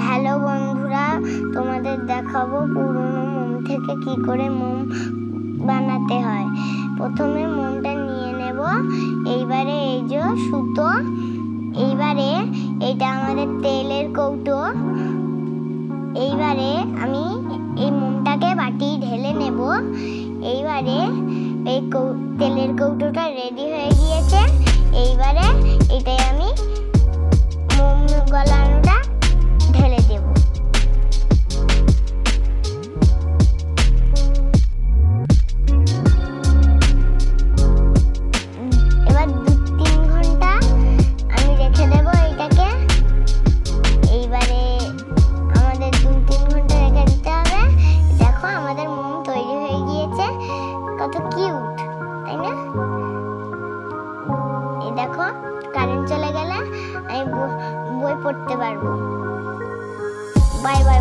Hello বন্ধুরা, তোমাদের দেখাবো পুরনো মোম থেকে কি করে মোম বানাতে হয়। প্রথমে মোমটা নিয়ে নেব। এইবারে এই যে সুতো, এইবারে এটা আমাদের তেলের কৌটো। এইবারে আমি এই মোমটাকে বাটি ঢেলে নেব। এইবারে এই তেলের কৌটোটা রেডি হয়ে গিয়েছে। এইবারে এটাই আমি মোম গলানোটা ঢেলে দেব। এবার 2-3 ঘন্টা আমি রেখে দেব এটাকে। এইবারে আমাদের 2-3 ঘন্টা রেখে দিতে হবে। দেখো আমাদের মোম তৈরি হয়ে গিয়েছে, কত কিউট, তাই না? এই দেখো কারেন্ট চলে গেলে আমি বই পড়তে পারবো। Bye bye.